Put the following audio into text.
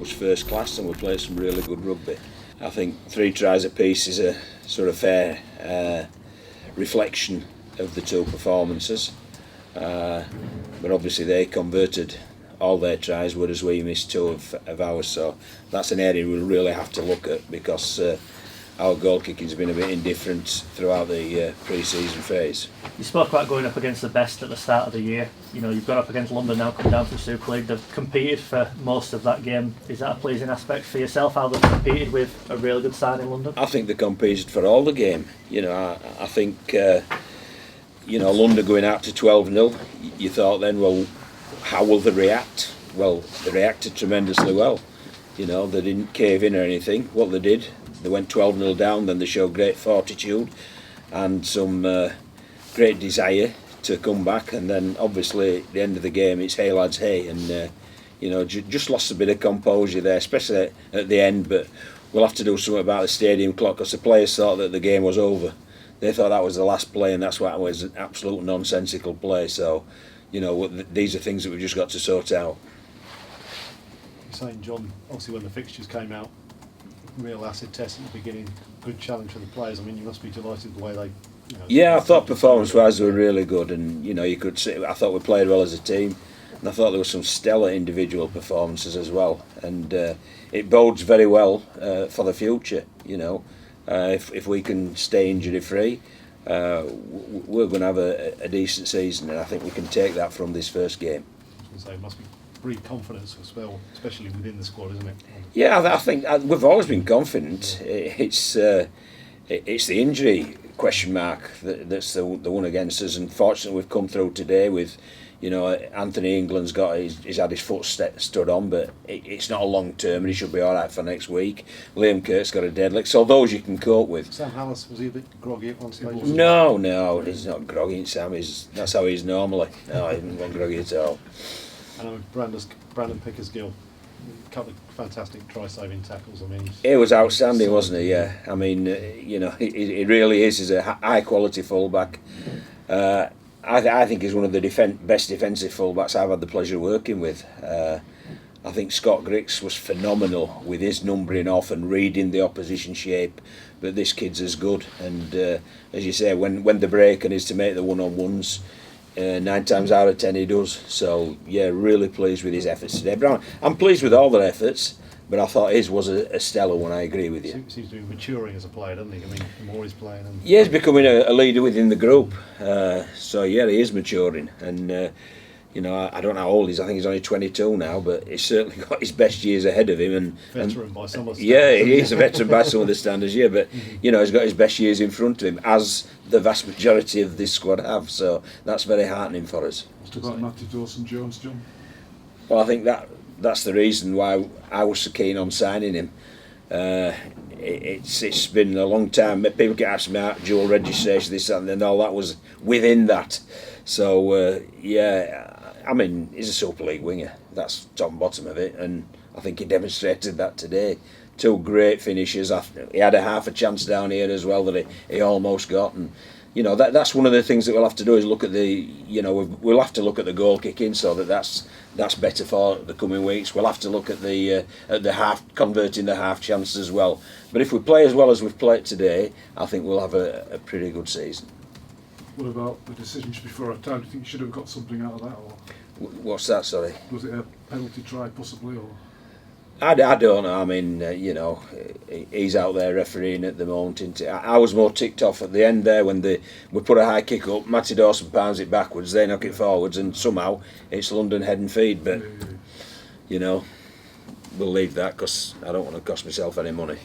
was first class, and we played some really good rugby. I think 3 tries apiece is a sort of fair reflection of the 2 performances, but obviously they converted all their tries, whereas we missed 2 of ours, so that's an area we'll really have to look at, because our goal kicking has been a bit indifferent throughout the pre-season phase. You spoke about going up against the best at the start of the year. You know, you've gone up against London now, come down from the Super League. They've competed for most of that game. Is that a pleasing aspect for yourself, how they've competed with a really good side in London? I think they competed for all the game. You know, I think London going out to 12-0, you thought then, well, how will they react? Well, they reacted tremendously well. You know, they didn't cave in or anything. What they did, they went 12-0 down, then they showed great fortitude and some great desire to come back, and then obviously at the end of the game it's hey lads hey, and just lost a bit of composure there, especially at the end. But we'll have to do something about the stadium clock, because the players thought that the game was over. They thought that was the last play, and that's why it was an absolute nonsensical play. So these are things that we've just got to sort out. You're saying, John, obviously when the fixtures came out, real acid test at the beginning, good challenge for the players. I mean, you must be delighted with the way they... Yeah, I thought performance-wise they were really good, and you could see, I thought we played well as a team, and I thought there were some stellar individual performances as well, and it bodes very well for the future. If we can stay injury-free, we're going to have a decent season, and I think we can take that from this first game. I was going to say, it must breed confidence as well, especially within the squad, isn't it? Yeah, I think we've always been confident. It's the injury question mark that's the one against us, and fortunately we've come through today with, Anthony England's he's had his foot stood on, but it's not a long term, and he should be all right for next week. Liam Kirk's got a dead leg, so those you can cope with. Sam Hallis, was he a bit groggy at one stage? No, he's not groggy. Sam that's how he's normally. No, he wasn't groggy at all. And Brandon Pickersgill, a couple of fantastic try-saving tackles. I mean, he was outstanding, wasn't he? Yeah. I mean, he really is. He's a high-quality fullback. I think he's one of the best defensive fullbacks I've had the pleasure of working with. I think Scott Griggs was phenomenal with his numbering off and reading the opposition shape. But this kid's as good. And as you say, when the break and is to make the one-on-ones, 9 times out of 10 he does. So yeah, really pleased with his efforts today. But I'm pleased with all their efforts, but I thought his was a stellar one. I agree with you. Seems to be maturing as a player, doesn't he? I mean, the more he's playing, yeah, he's becoming a leader within the group. So yeah, he is maturing, and I don't know how old he is. I think he's only 22 now, but he's certainly got his best years ahead of him. And veteran by some of the standards. Yeah, he is a veteran by some of the standards. Yeah, but he's got his best years in front of him, as the vast majority of this squad have. So that's very heartening for us. What about Matty Dawson-Jones, John? Well, I think that's the reason why I was so keen on signing him. It's been a long time. People get asking me about dual registration, this and all that was within that. So I mean, he's a Super League winger. That's top and bottom of it, and I think he demonstrated that today. 2 great finishes. He had a half a chance down here as well that he almost got, and that's one of the things that we'll have to do is look at we'll have to look at the goal kicking, so that's better for the coming weeks. We'll have to look at the half, converting the half chances as well. But if we play as well as we've played today, I think we'll have a pretty good season. What about the decision just before time? Do you think you should have got something out of that, or what's that? Sorry. Was it a penalty try possibly, or? I don't know. I mean, he's out there refereeing at the moment. I was more ticked off at the end there when we put a high kick up. Matty Dawson pounds it backwards. They knock it forwards, and somehow it's London head and feed. But we'll leave that because I don't want to cost myself any money.